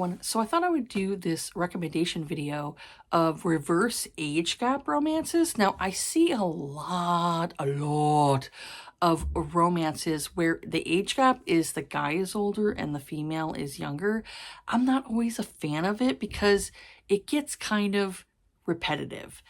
everyone. So I thought I would do this recommendation video of reverse age gap romances. Now I see a lot of romances where the age gap is the guy is older and the female is younger. I'm not always a fan of it because it gets kind of repetitive.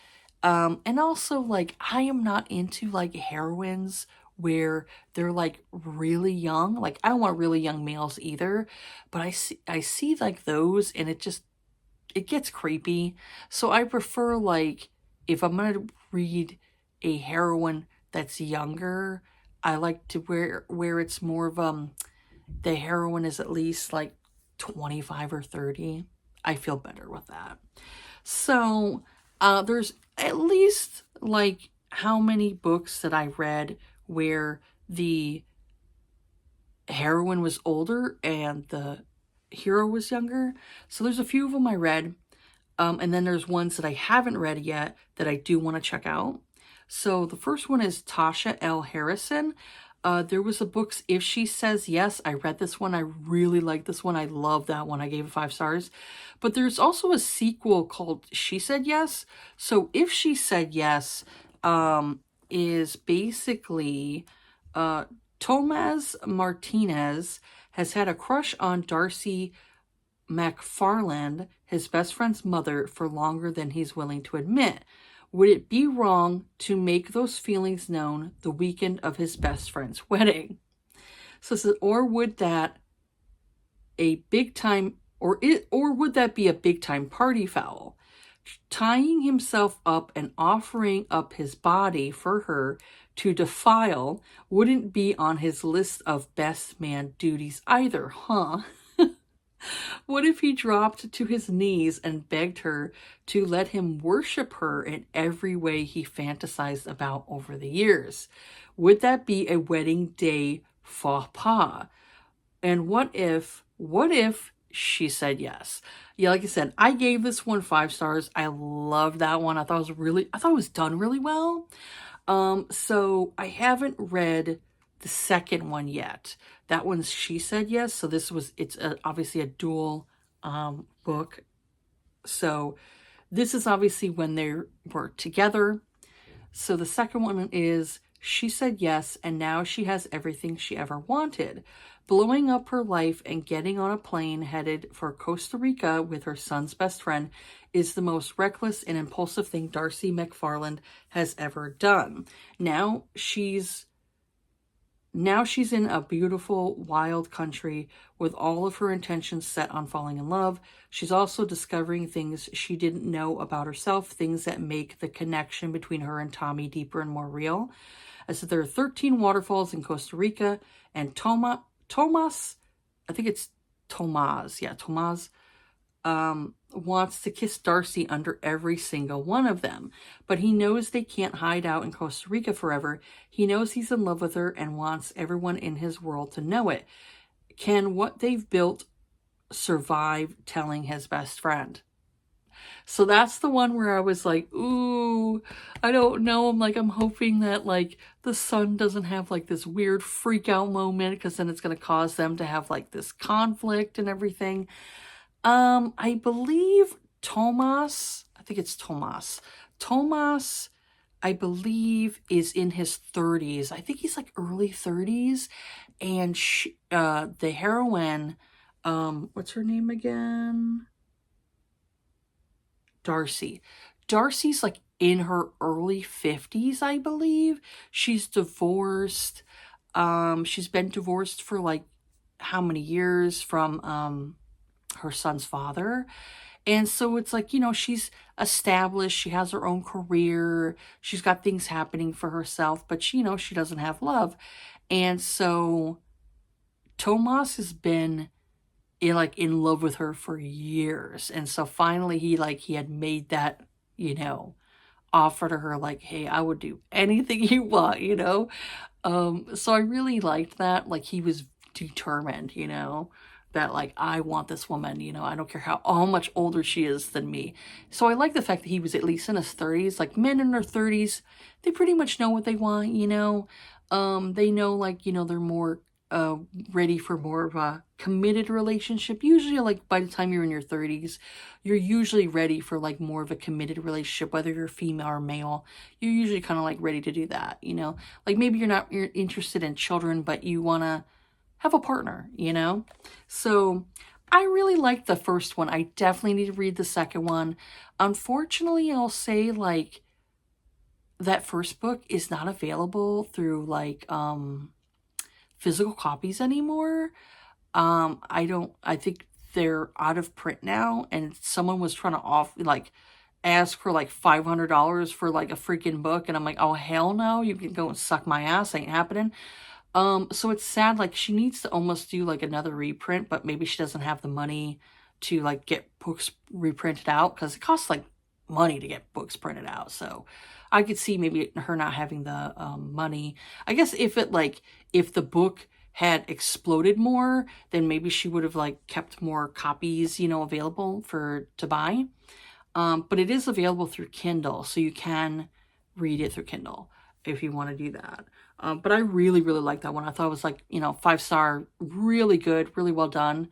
And also, like, I am not into like heroines where they're like really young. Like, I don't want really young males either, but I see like those and it gets creepy. So I prefer, like, if I'm gonna read a heroine that's younger, I like to where it's more of the heroine is at least like 25 or 30. I feel better with that. So there's at least like how many books that I read where the heroine was older and the hero was younger. So there's a few of them I read. And then there's ones that I haven't read yet that I do want to check out. So the first one is Tasha L. Harrison. There was a book, If She Says Yes. I read this one. I really liked this one. I love that one. I gave it 5 stars. But there's also a sequel called She Said Yes. So If She Said Yes is basically Tomás Martínez has had a crush on Darcy McFarland, his best friend's mother, for longer than he's willing to admit. Would it be wrong to make those feelings known the weekend of his best friend's wedding? So, or would that a big time, or would that be a big time party foul? Tying himself up and offering up his body for her to defile wouldn't be on his list of best man duties either, huh? What if he dropped to his knees and begged her to let him worship her in every way he fantasized about over the years? Would that be a wedding day faux pas? And what if she said yes? Yeah, like I said, I gave this one 5 stars. I love that one. I thought it was done really well. So I haven't read the second one yet. That one's She Said Yes. So it's obviously a dual book. So this is obviously when they were together. So the second one is She Said Yes, and now she has everything she ever wanted. Blowing up her life and getting on a plane headed for Costa Rica with her son's best friend is the most reckless and impulsive thing Darcy McFarland has ever done. Now she's in a beautiful, wild country with all of her intentions set on falling in love. She's also discovering things she didn't know about herself, things that make the connection between her and Tommy deeper and more real. I said there are 13 waterfalls in Costa Rica, and Tomás, I think it's Tomás, yeah, Tomás, wants to kiss Darcy under every single one of them. But he knows they can't hide out in Costa Rica forever. He knows he's in love with her and wants everyone in his world to know it. Can what they've built survive telling his best friend? So that's the one where I was like, ooh, I don't know. I'm hoping that like the son doesn't have like this weird freak out moment, because then it's going to cause them to have like this conflict and everything. I believe Tomás, I think it's Tomás. Tomás, I believe, is in his 30s. I think he's like early 30s. And the heroine, what's her name again? Darcy. Darcy's like in her early 50s, I believe. She's divorced. She's been divorced for like how many years from her son's father. And so it's like, she's established, she has her own career, she's got things happening for herself, but she doesn't have love. And so Tomás has been in love with her for years. And so finally he had made that, offer to her, like, hey, I would do anything you want, So I really liked that. Like, he was determined, that like, I want this woman, I don't care how much older she is than me. So I like the fact that he was at least in his 30s. Like, men in their 30s, they pretty much know what they want, they know, like, they're more ready for more of a committed relationship. Usually, like, by the time you're in your 30s, you're usually ready for, like, more of a committed relationship, whether you're female or male. You're usually kind of, like, ready to do that, you know? Like, maybe you're interested in children, but you want to have a partner, you know? So I really liked the first one. I definitely need to read the second one. Unfortunately, I'll say, like, that first book is not available through, like, physical copies anymore. I think they're out of print now, and someone was trying to ask for like $500 for like a freaking book, and I'm like, oh hell no, you can go and suck my ass, ain't happening. So it's sad, like she needs to almost do like another reprint, but maybe she doesn't have the money to like get books reprinted out, because it costs like money to get books printed out. So I could see maybe her not having the money. I guess if the book had exploded more, then maybe she would have like kept more copies, you know, available to buy. But it is available through Kindle, so you can read it through Kindle if you want to do that. But I really, really liked that one. I thought it was like, you know, 5-star, really good, really well done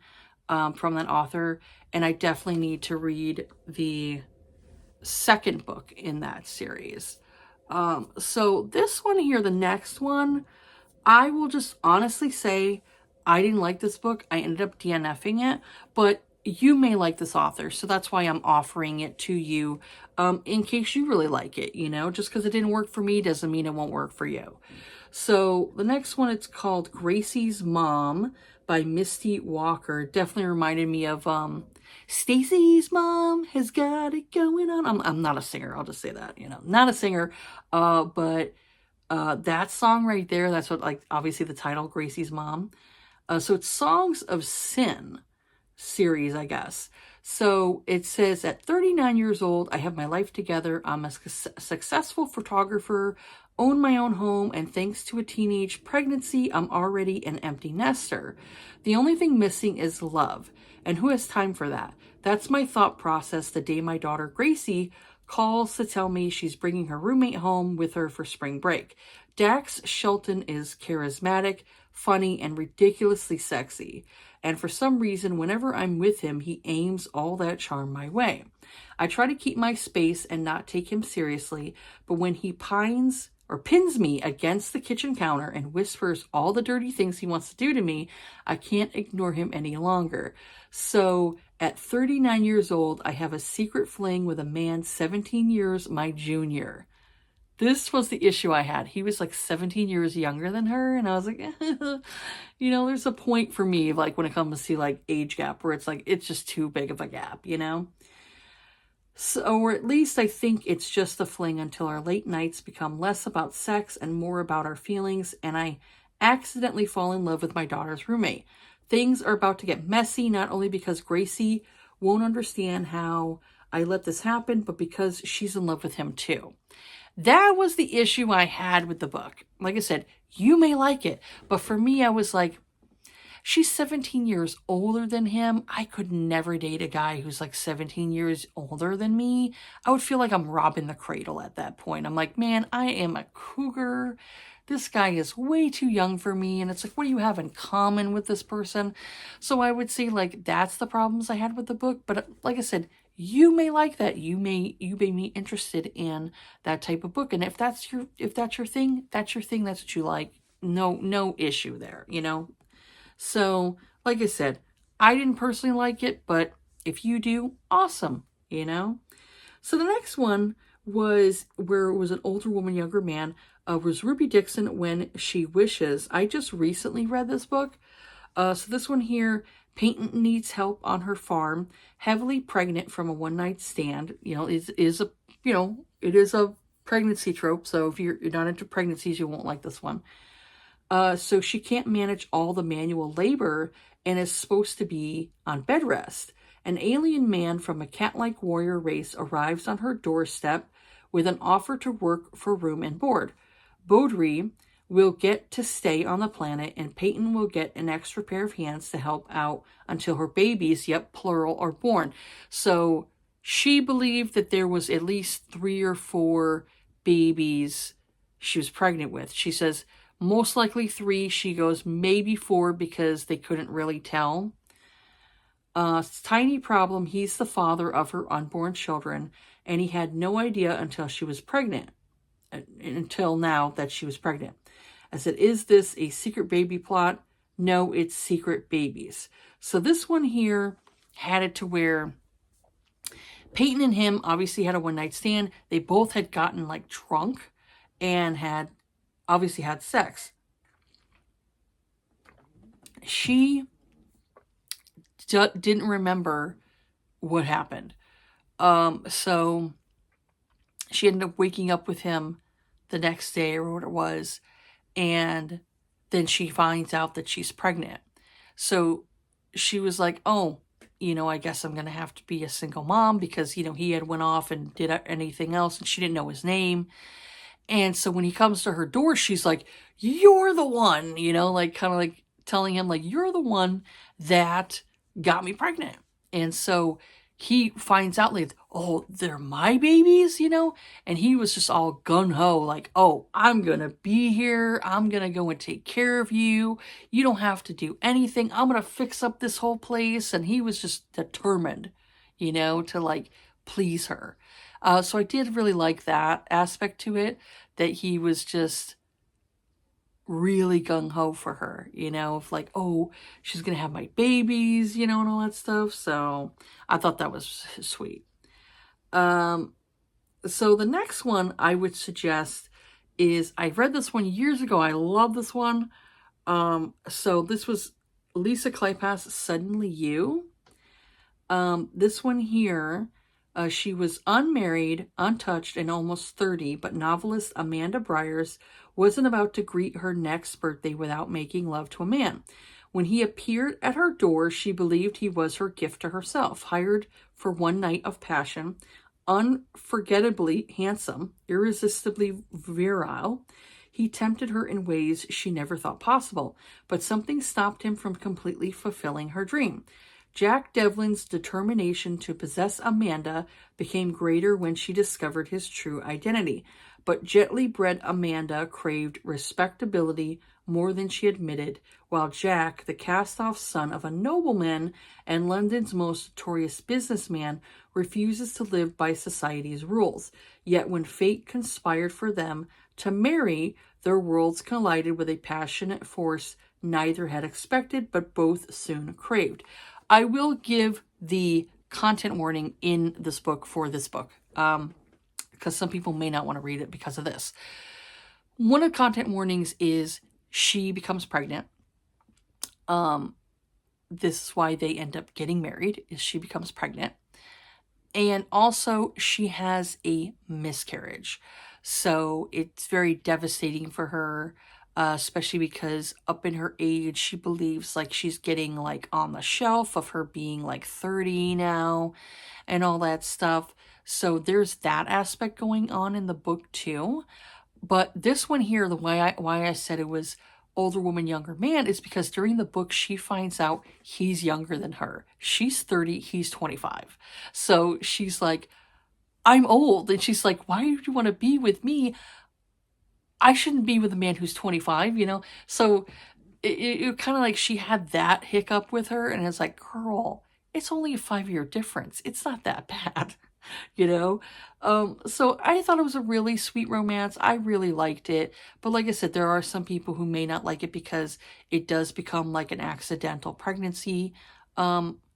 from that author. And I definitely need to read the second book in that series. So this one here, the next one, I will just honestly say I didn't like this book. I ended up DNFing it, but you may like this author, so that's why I'm offering it to you in case you really like it, you know? Just because it didn't work for me doesn't mean it won't work for you. So the next one, it's called Gracie's Mom by Misty Walker. Definitely reminded me of Stacy's mom has got it going on. I'm not a singer, I'll just say that, you know, not a singer, but that song right there, that's what, like, obviously the title, Gracie's Mom. So it's Songs of Sin series, I guess. So it says, at 39 years old, I have my life together. I'm a successful photographer, own my own home, and thanks to a teenage pregnancy, I'm already an empty nester. The only thing missing is love. And who has time for that? That's my thought process the day my daughter Gracie calls to tell me she's bringing her roommate home with her for spring break. Dax Shelton is charismatic, funny, and ridiculously sexy. And for some reason, whenever I'm with him, he aims all that charm my way. I try to keep my space and not take him seriously, but when he pins me against the kitchen counter and whispers all the dirty things he wants to do to me, I can't ignore him any longer. So at 39 years old, I have a secret fling with a man 17 years my junior. This was the issue I had. He was like 17 years younger than her, and I was like, you know, there's a point for me, like, when it comes to like age gap, where it's like, it's just too big of a gap, you know? So, or at least I think it's just a fling until our late nights become less about sex and more about our feelings, and I accidentally fall in love with my daughter's roommate. Things are about to get messy, not only because Gracie won't understand how I let this happen, but because she's in love with him too. That was the issue I had with the book. Like I said, you may like it, but for me, I was like, she's 17 years older than him. I could never date a guy who's like 17 years older than me. I would feel like I'm robbing the cradle at that point. I'm like, man, I am a cougar. This guy is way too young for me. And it's like, what do you have in common with this person? So I would say, like, that's the problems I had with the book. But like I said, you may like that. You may be interested in that type of book. And if that's your thing, that's your thing. That's what you like. No issue there, you know? So, like I said, I didn't personally like it, but if you do, awesome, you know? So the next one was where it was an older woman, younger man, was Ruby Dixon, When She Wishes. I just recently read this book. So this one here, Peyton needs help on her farm, heavily pregnant from a one-night stand. You know, it is a pregnancy trope, so if you're not into pregnancies, you won't like this one. So she can't manage all the manual labor and is supposed to be on bed rest. An alien man from a cat-like warrior race arrives on her doorstep with an offer to work for room and board. Baudry will get to stay on the planet, and Peyton will get an extra pair of hands to help out until her babies, yep, plural, are born. So she believed that there was at least 3 or 4 babies she was pregnant with. She says, Most likely 3. She goes maybe 4 because they couldn't really tell. Tiny problem, he's the father of her unborn children, and he had no idea until she was pregnant. Until now that she was pregnant. I said, is this a secret baby plot? No, it's secret babies. So this one here had it to where Peyton and him obviously had a one-night stand. They both had gotten like drunk and had obviously had sex. She didn't remember what happened. So she ended up waking up with him the next day or what it was, and then she finds out that she's pregnant. So she was like, oh, I guess I'm going to have to be a single mom because, he had went off and did anything else and she didn't know his name. And so when he comes to her door, she's like, you're the one, like kind of like telling him like, you're the one that got me pregnant. And so he finds out like, oh, they're my babies, and he was just all gung-ho like, oh, I'm gonna be here, I'm gonna go and take care of you, you don't have to do anything, I'm gonna fix up this whole place. And he was just determined, to like please her. So I did really like that aspect to it, that he was just really gung-ho for her, of like, oh, she's gonna have my babies, and all that stuff. So I thought that was sweet. So the next one I would suggest is, I read this one years ago, I love this one. So this was Lisa Kleypas' Suddenly You. This one here, she was unmarried, untouched, and almost 30, but novelist Amanda Byers wasn't about to greet her next birthday without making love to a man. When he appeared at her door, she believed he was her gift to herself, hired for one night of passion, unforgettably handsome, irresistibly virile. He tempted her in ways she never thought possible, but something stopped him from completely fulfilling her dream. Jack Devlin's determination to possess Amanda became greater when she discovered his true identity, but gently bred Amanda craved respectability more than she admitted, while Jack, the cast-off son of a nobleman and London's most notorious businessman, refuses to live by society's rules. Yet when fate conspired for them to marry, their worlds collided with a passionate force neither had expected, but both soon craved. I will give the content warning in this book for this book, because some people may not want to read it because of this. One of the content warnings is she becomes pregnant. This is why they end up getting married, is she becomes pregnant. And also she has a miscarriage. So it's very devastating for her, especially because up in her age, she believes like she's getting like on the shelf of her being like 30 now and all that stuff. So there's that aspect going on in the book too. But this one here, the why I said it was older woman, younger man, is because during the book, she finds out he's younger than her. She's 30, he's 25. So she's like, I'm old. And she's like, why do you want to be with me? I shouldn't be with a man who's 25, So it kind of like she had that hiccup with her. And it's like, girl, it's only a 5-year difference. It's not that bad. So I thought it was a really sweet romance. I really liked it. But like I said, there are some people who may not like it because it does become like an accidental pregnancy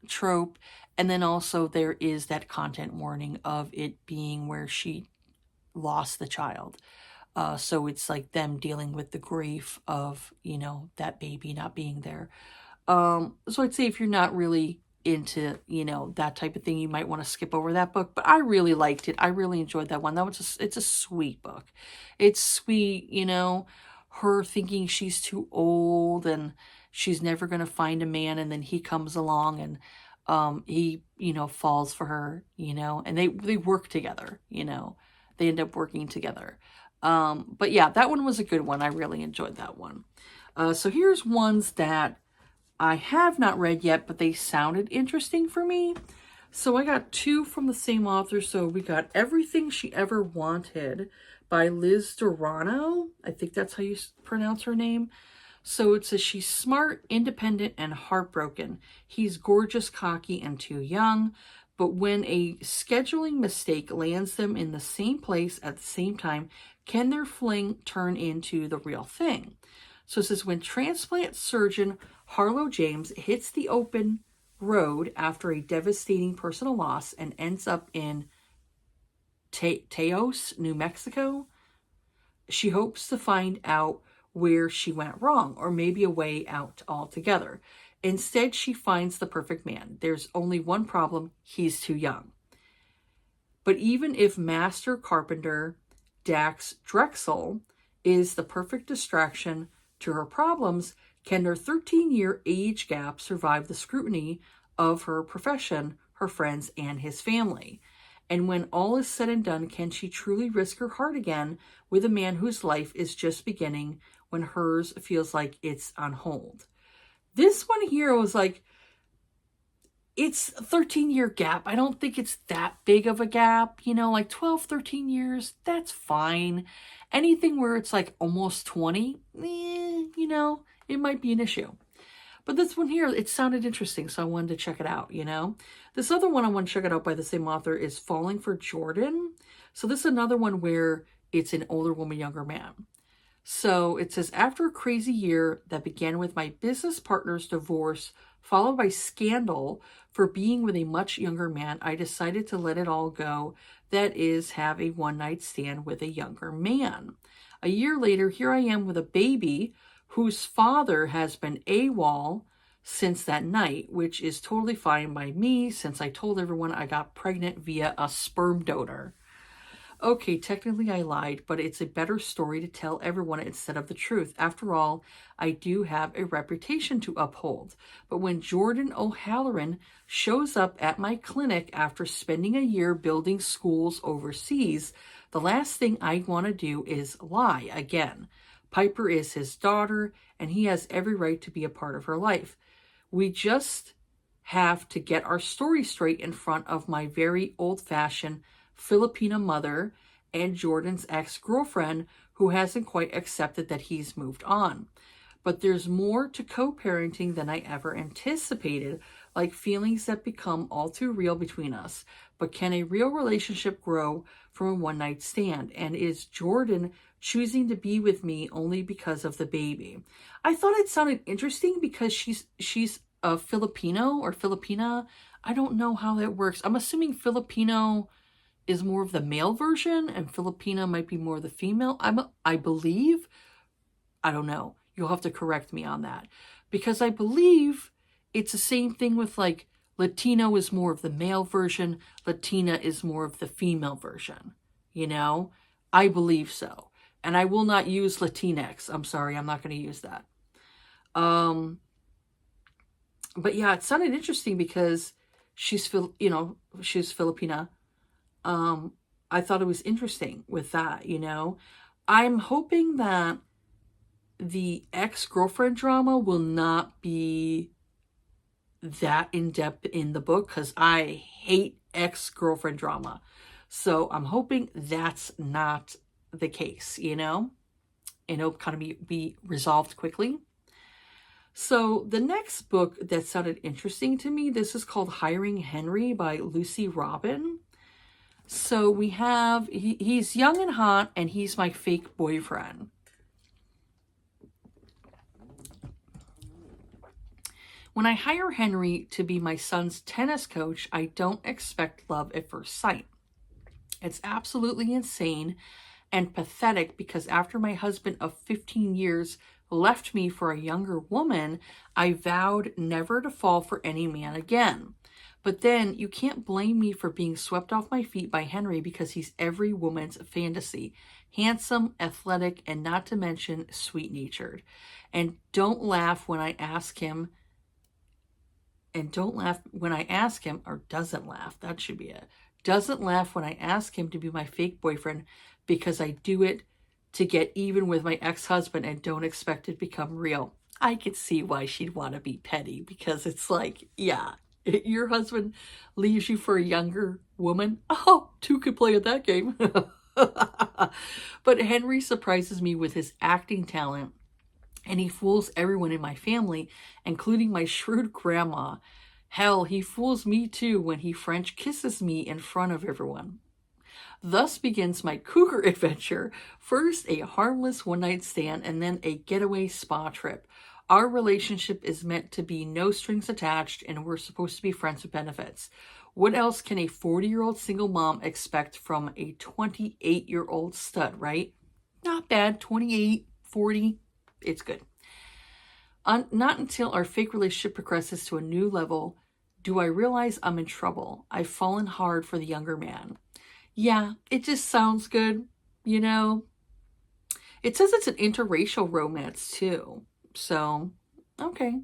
trope. And then also there is that content warning of it being where she lost the child. So it's like them dealing with the grief of, that baby not being there. So I'd say if you're not really into, that type of thing, you might want to skip over that book. But I really liked it. I really enjoyed that one. It's a sweet book. It's sweet, her thinking she's too old and she's never going to find a man. And then he comes along and he, falls for her, and they work together, they end up working together. But yeah, that one was a good one. I really enjoyed that one. So here's ones that I have not read yet, but they sounded interesting for me. So I got two from the same author. So we got Everything She Ever Wanted by Liz Dorano. I think that's how you pronounce her name. So it says she's smart, independent, and heartbroken. He's gorgeous, cocky, and too young. But when a scheduling mistake lands them in the same place at the same time, can their fling turn into the real thing? So it says when transplant surgeon Harlow James hits the open road after a devastating personal loss and ends up in Taos, New Mexico, she hopes to find out where she went wrong, or maybe a way out altogether. Instead, she finds the perfect man. There's only one problem: he's too young. But even if master carpenter Dax Drexel is the perfect distraction to her problems, can their 13-year age gap survive the scrutiny of her profession, her friends, and his family? And when all is said and done, can she truly risk her heart again with a man whose life is just beginning when hers feels like it's on hold? This one here was like, it's a 13-year gap. I don't think it's that big of a gap, like 12, 13 years, that's fine. Anything where it's like almost 20, it might be an issue. But this one here, it sounded interesting, so I wanted to check it out, This other one I want to check it out by the same author is Falling for Jordan. So this is another one where it's an older woman, younger man. So it says, after a crazy year that began with my business partner's divorce, followed by scandal for being with a much younger man, I decided to let it all go. That is, have a one-night stand with a younger man. A year later, here I am with a baby whose father has been AWOL since that night, which is totally fine by me since I told everyone I got pregnant via a sperm donor. Okay, technically I lied, but it's a better story to tell everyone instead of the truth. After all, I do have a reputation to uphold. But when Jordan O'Halloran shows up at my clinic after spending a year building schools overseas, the last thing I want to do is lie again. Piper is his daughter, and he has every right to be a part of her life. We just have to get our story straight in front of my very old-fashioned Filipina mother and Jordan's ex-girlfriend, who hasn't quite accepted that he's moved on. But there's more to co-parenting than I ever anticipated, like feelings that become all too real between us. But can a real relationship grow from a one-night stand? And is Jordan choosing to be with me only because of the baby? I thought it sounded interesting because she's a Filipino or Filipina. I don't know how that works. I'm assuming Filipino is more of the male version and Filipina might be more the female. I believe. I don't know. You'll have to correct me on that. Because I believe it's the same thing with like Latino is more of the male version, Latina is more of the female version. I believe so. And I will not use Latinx. I'm sorry, I'm not going to use that. But yeah, it sounded interesting because she's Filipina. I thought it was interesting with that, I'm hoping that the ex-girlfriend drama will not be that in-depth in the book because I hate ex-girlfriend drama. So I'm hoping that's not the case, and it'll kind of be resolved quickly. So the next book that sounded interesting to me, this is called Hiring Henry by Lucy Robin. So we have, he's young and hot, and he's my fake boyfriend. When I hire Henry to be my son's tennis coach, I don't expect love at first sight. It's absolutely insane and pathetic because after my husband of 15 years left me for a younger woman, I vowed never to fall for any man again. But then you can't blame me for being swept off my feet by Henry because he's every woman's fantasy. Handsome, athletic, and not to mention sweet-natured. And don't laugh when I ask him, or doesn't laugh, that should be it. Doesn't laugh when I ask him to be my fake boyfriend because I do it to get even with my ex-husband and don't expect it to become real. I could see why she'd want to be petty because it's like, yeah, Your husband leaves you for a younger woman? Oh, two could play at that game. But Henry surprises me with his acting talent, and he fools everyone in my family, including my shrewd grandma. Hell, he fools me too when he French kisses me in front of everyone. Thus begins my cougar adventure. First, a harmless one-night stand, and then a getaway spa trip. Our relationship is meant to be no strings attached, and we're supposed to be friends with benefits. What else can a 40-year-old single mom expect from a 28-year-old stud, right? Not bad. 28, 40, it's good. Not until our fake relationship progresses to a new level do I realize I'm in trouble. I've fallen hard for the younger man. Yeah, it just sounds good, you know. It says it's an interracial romance too. So, okay.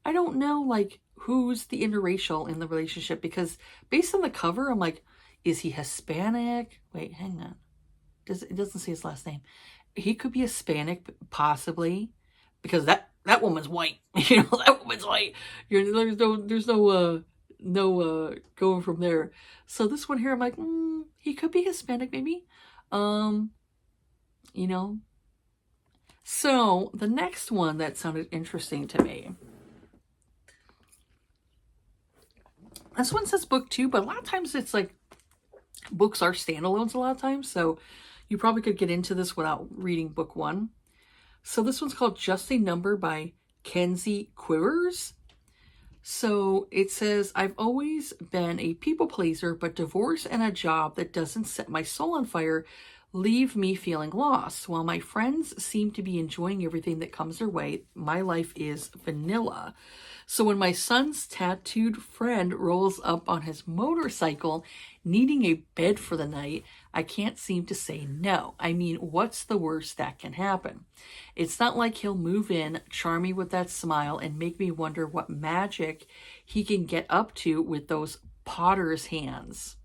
I don't know, like, who's the interracial in the relationship, because based on the cover, I'm like, is he Hispanic? Wait, hang on. It doesn't say his last name. He could be Hispanic, possibly, because that woman's white. You know, that woman's white. There's no going from there. So this one here, I'm like, he could be Hispanic, maybe. You know. So the next one that sounded interesting to me. This one says book 2, but a lot of times it's like books are standalones a lot of times. So you probably could get into this without reading book 1. So this one's called Just a Number by Kenzie Quivers. So it says, I've always been a people pleaser, but divorce and a job that doesn't set my soul on fire leave me feeling lost. While my friends seem to be enjoying everything that comes their way, my life is vanilla. So when my son's tattooed friend rolls up on his motorcycle needing a bed for the night, I can't seem to say no. I mean, what's the worst that can happen? It's not like he'll move in, charm me with that smile, and make me wonder what magic he can get up to with those potter's hands.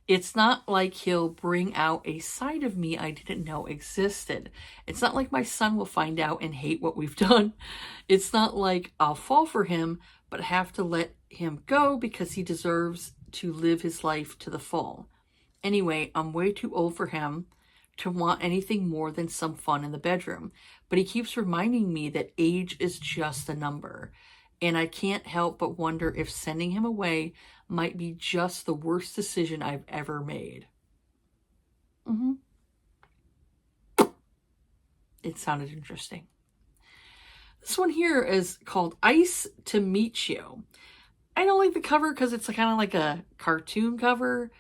It's not like he'll bring out a side of me I didn't know existed. It's not like my son will find out and hate what we've done. It's not like I'll fall for him, but have to let him go because he deserves to live his life to the full. Anyway, I'm way too old for him to want anything more than some fun in the bedroom. But he keeps reminding me that age is just a number. And I can't help but wonder if sending him away might be just the worst decision I've ever made. It sounded interesting. This one here is called Ice to Meet You. I don't like the cover because it's kind of like a cartoon cover,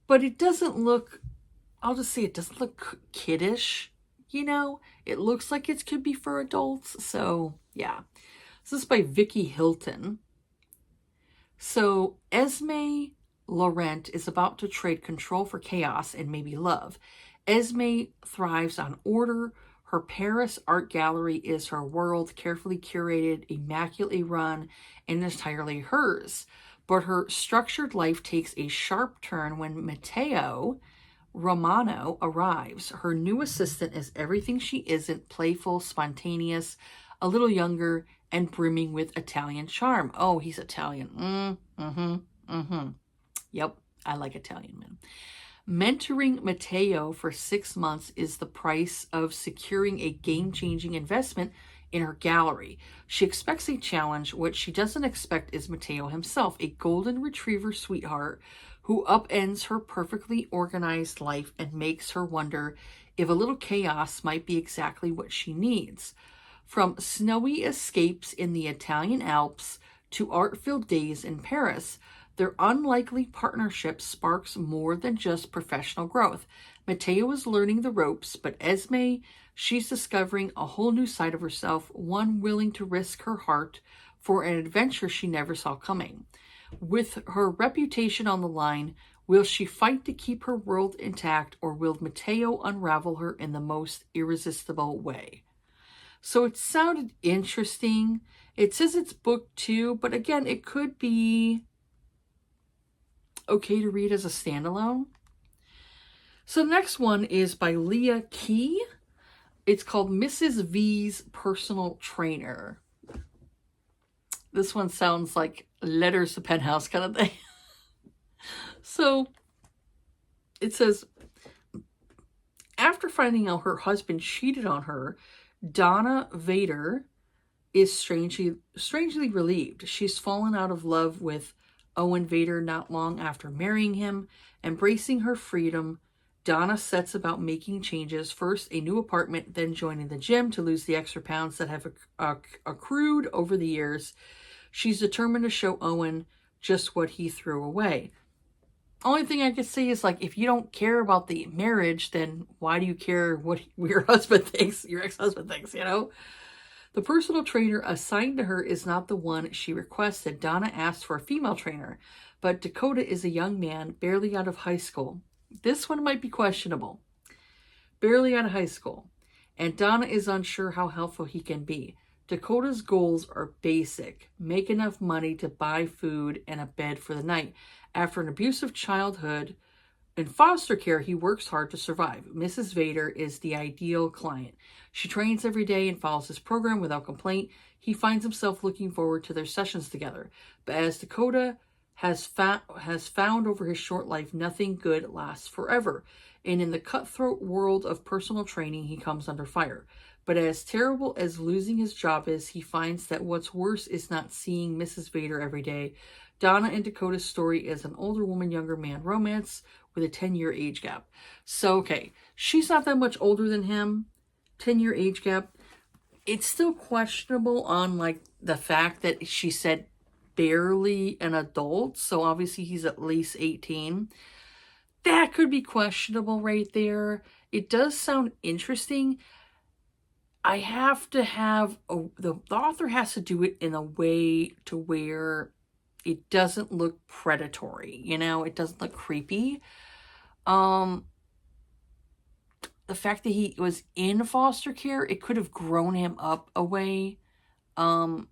but it doesn't look, I'll just say it doesn't look kiddish, you know? It looks like it could be for adults, so yeah. This is by Vicky Hilton. So Esme Laurent is about to trade control for chaos and maybe love. Esme thrives on order. Her Paris art gallery is her world, carefully curated, immaculately run, and entirely hers. But her structured life takes a sharp turn when Matteo Romano arrives. Her new assistant is everything she isn't, playful, spontaneous, a little younger, and brimming with Italian charm. Oh, he's Italian. Yep, I like Italian men. Mentoring Matteo for 6 months is the price of securing a game-changing investment in her gallery. She expects a challenge. What she doesn't expect is Matteo himself, a golden retriever sweetheart who upends her perfectly organized life and makes her wonder if a little chaos might be exactly what she needs. From snowy escapes in the Italian Alps to art-filled days in Paris, their unlikely partnership sparks more than just professional growth. Matteo is learning the ropes, but Esme, she's discovering a whole new side of herself, one willing to risk her heart for an adventure she never saw coming. With her reputation on the line, will she fight to keep her world intact, or will Matteo unravel her in the most irresistible way? So it sounded interesting. It says it's book 2, but again, it could be okay to read as a standalone. So the next one is by Leah Key. It's called Mrs. V's Personal Trainer. This one sounds like letters to penthouse kind of thing. So it says, after finding out her husband cheated on her, Donna Vader is strangely relieved. She's fallen out of love with Owen Vader not long after marrying him. Embracing her freedom, Donna sets about making changes. First, a new apartment, then joining the gym to lose the extra pounds that have accrued over the years. She's determined to show Owen just what he threw away. Only thing I could say is, like, if you don't care about the marriage, then why do you care what your husband thinks, your ex-husband thinks, you know? The personal trainer assigned to her is not the one she requested. Donna asked for a female trainer, but Dakota is a young man barely out of high school. This one might be questionable. Barely out of high school. And Donna is unsure how helpful he can be. Dakota's goals are basic. Make enough money to buy food and a bed for the night. After an abusive childhood in foster care, he works hard to survive. Mrs. Vader is the ideal client. She trains every day and follows his program without complaint. He finds himself looking forward to their sessions together. But as Dakota has found over his short life, nothing good lasts forever. And in the cutthroat world of personal training, he comes under fire. But as terrible as losing his job is, he finds that what's worse is not seeing Mrs. Vader every day. Donna and Dakota's story is an older woman, younger man romance with a 10-year age gap. So, okay, she's not that much older than him. 10-year age gap. It's still questionable on, like, the fact that she said barely an adult. So obviously he's at least 18. That could be questionable right there. It does sound interesting. I have to have the author has to do it in a way to where it doesn't look predatory, you know, it doesn't look creepy. The fact that he was in foster care, it could have grown him up a way to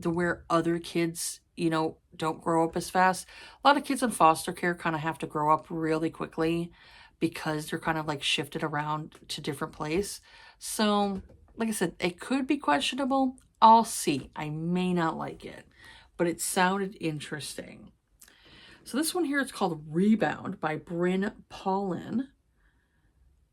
where other kids, you know, don't grow up as fast. A lot of kids in foster care kind of have to grow up really quickly because they're kind of like shifted around to different place. So, like I said, it could be questionable. I'll see. I may not like it, but it sounded interesting. So this one here is called Rebound by Bryn Paulin.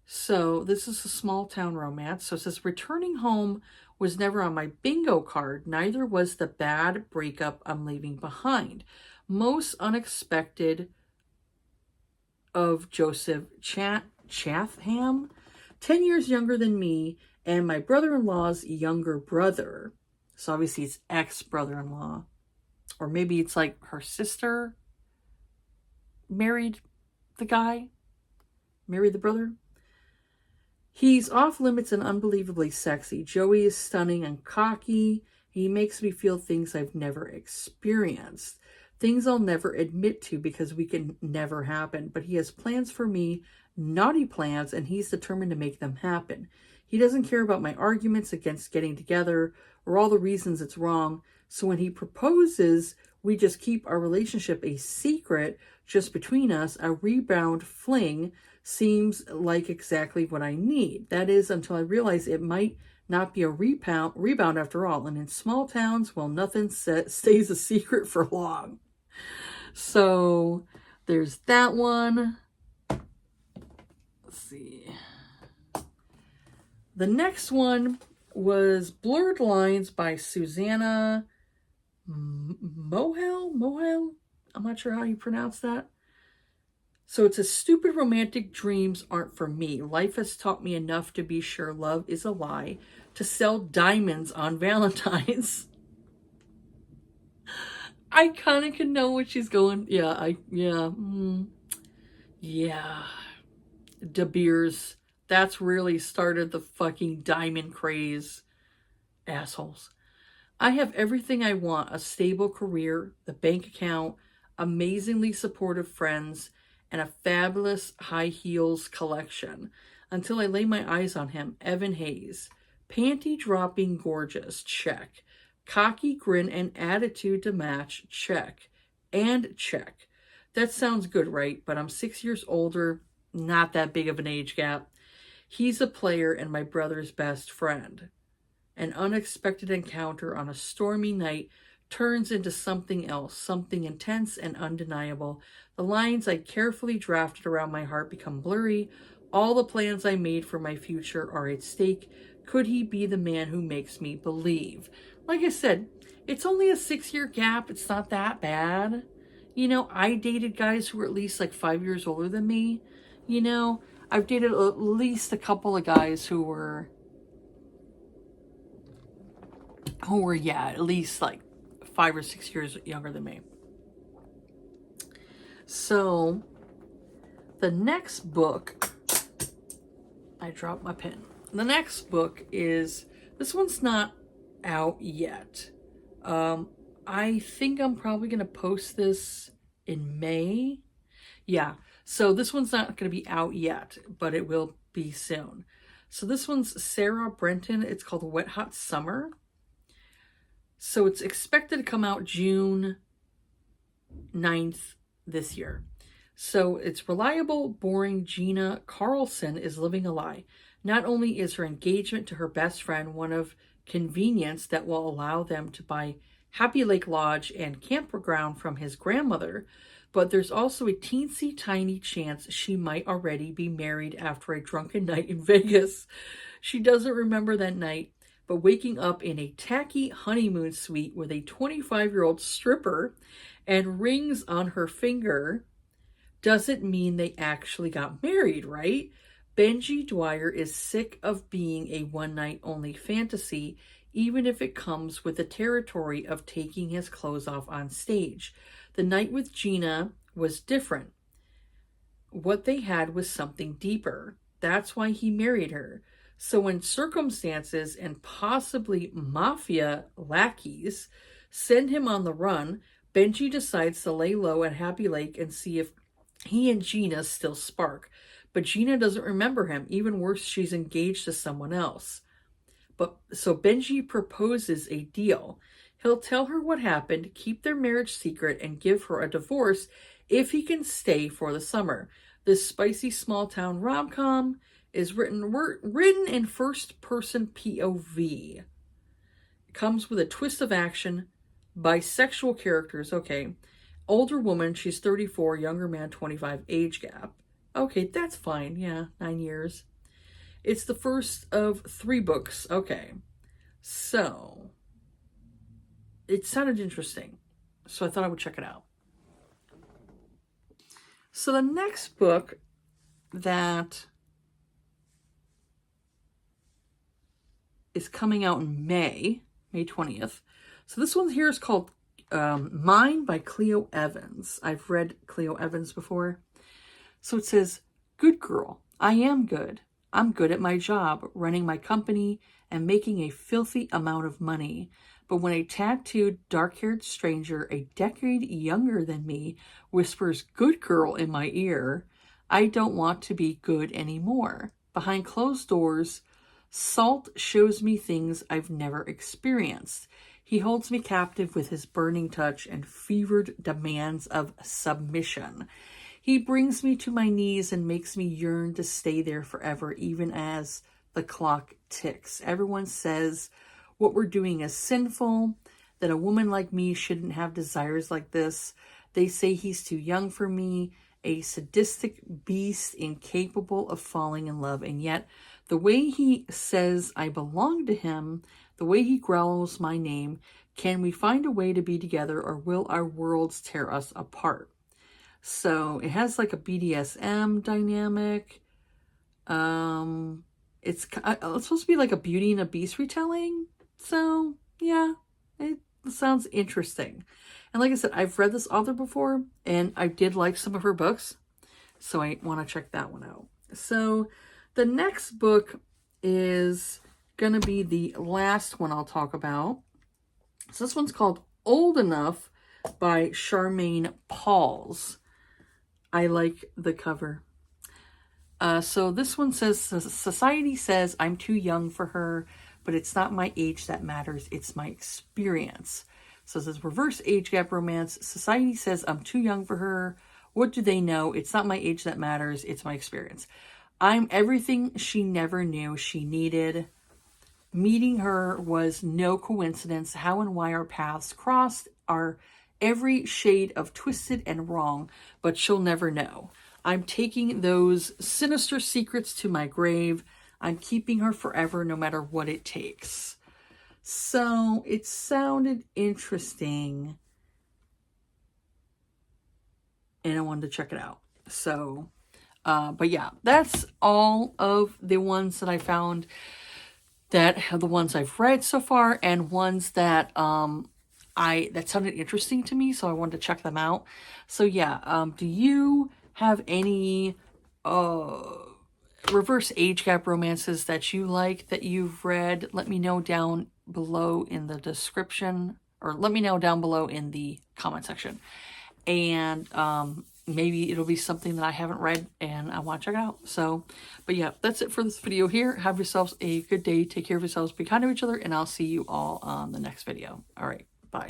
So this is a small town romance. So it says, returning home was never on my bingo card. Neither was the bad breakup I'm leaving behind. Most unexpected of Joseph Chatham, 10 years younger than me, and my brother-in-law's younger brother. So obviously it's ex-brother-in-law. Or maybe it's like her sister married the guy, married the brother. He's off limits and unbelievably sexy. Joey is stunning and cocky. He makes me feel things I've never experienced. Things I'll never admit to because we can never happen. But he has plans for me, naughty plans, and he's determined to make them happen. He doesn't care about my arguments against getting together or all the reasons it's wrong. So when he proposes, we just keep our relationship a secret just between us. A rebound fling seems like exactly what I need. That is, until I realize it might not be a rebound after all. And in small towns, well, nothing stays a secret for long. So there's that one. Let's see. The next one was Blurred Lines by Susanna Mohel? I'm not sure how you pronounce that. So it's a stupid romantic dreams aren't for me. Life has taught me enough to be sure love is a lie. To sell diamonds on Valentine's. I kind of can know what she's going. Yeah. De Beers. That's really started the fucking diamond craze. Assholes. I have everything I want. A stable career, the bank account, amazingly supportive friends, and a fabulous high heels collection. Until I lay my eyes on him, Evan Hayes. Panty dropping gorgeous, check. Cocky grin and attitude to match, check. And check. That sounds good, right? But I'm 6 years older, not that big of an age gap. He's a player and my brother's best friend. An unexpected encounter on a stormy night turns into something else, something intense and undeniable. The lines I carefully drafted around my heart become blurry. All the plans I made for my future are at stake. Could he be the man who makes me believe? Like I said, it's only a 6-year gap. It's not that bad. You know, I dated guys who were at least like 5 years older than me. You know, I've dated at least a couple of guys who were, yeah, at least like 5 or 6 years younger than me. So the next book, I dropped my pen. The next book is, this one's not out yet. I think I'm probably going to post this in May. Yeah, so this one's not going to be out yet, but it will be soon. So this one's Sarah Brenton. It's called Wet Hot Summer. So it's expected to come out June 9th this year. So it's reliable, boring Gina Carlson is living a lie. Not only is her engagement to her best friend one of convenience that will allow them to buy Happy Lake Lodge and campground from his grandmother, but there's also a teensy tiny chance she might already be married after a drunken night in Vegas. She doesn't remember that night, but waking up in a tacky honeymoon suite with a 25-year-old stripper and rings on her finger doesn't mean they actually got married, right? Benji Dwyer is sick of being a one-night-only fantasy, even if it comes with the territory of taking his clothes off on stage. The night with Gina was different. What they had was something deeper. That's why he married her. So when circumstances and possibly mafia lackeys send him on the run, Benji decides to lay low at Happy Lake and see if he and Gina still spark. But Gina doesn't remember him. Even worse, she's engaged to someone else. So Benji proposes a deal. He'll tell her what happened, keep their marriage secret, and give her a divorce if he can stay for the summer. This spicy small-town rom-com is written in first-person POV. It comes with a twist of action, bisexual characters, okay. Older woman, she's 34, younger man, 25, age gap. Okay, that's fine, yeah, 9 years. It's the first of 3 books, okay. So, it sounded interesting, so I thought I would check it out. So the next book that is coming out in May 20th. So this one here is called Mine by Cleo Evans. I've read Cleo Evans before. So it says, good girl, I am good. I'm good at my job, running my company and making a filthy amount of money. But when a tattooed, dark-haired stranger, a decade younger than me, whispers good girl in my ear, I don't want to be good anymore. Behind closed doors, Salt shows me things I've never experienced. He holds me captive with his burning touch and fevered demands of submission. He brings me to my knees and makes me yearn to stay there forever, even as the clock ticks. Everyone says what we're doing is sinful, that a woman like me shouldn't have desires like this. They say he's too young for me, a sadistic beast incapable of falling in love. And yet, the way he says I belong to him, the way he growls my name, can we find a way to be together, or will our worlds tear us apart? So it has like a BDSM dynamic. It's supposed to be like a Beauty and a Beast retelling. So yeah, it sounds interesting. And like I said, I've read this author before, and I did like some of her books, so I want to check that one out. So the next book is going to be the last one I'll talk about. So this one's called Old Enough by Charmaine Pauls. I like the cover. So this one says, society says I'm too young for her, but it's not my age that matters, it's my experience. So it says reverse age gap romance. Society says I'm too young for her. What do they know? It's not my age that matters, it's my experience. I'm everything she never knew she needed. Meeting her was no coincidence. How and why our paths crossed are every shade of twisted and wrong, but she'll never know. I'm taking those sinister secrets to my grave. I'm keeping her forever, no matter what it takes. So it sounded interesting, and I wanted to check it out. So, but yeah, that's all of the ones that I found that are the ones I've read so far, and ones that that sounded interesting to me, so I wanted to check them out. So yeah, do you have any reverse age gap romances that you like, that you've read? Let me know down below in the description, or let me know down below in the comment section. And maybe it'll be something that I haven't read and I want to check it out. So, but yeah, that's it for this video here. Have yourselves a good day. Take care of yourselves. Be kind to each other. And I'll see you all on the next video. All right. Bye.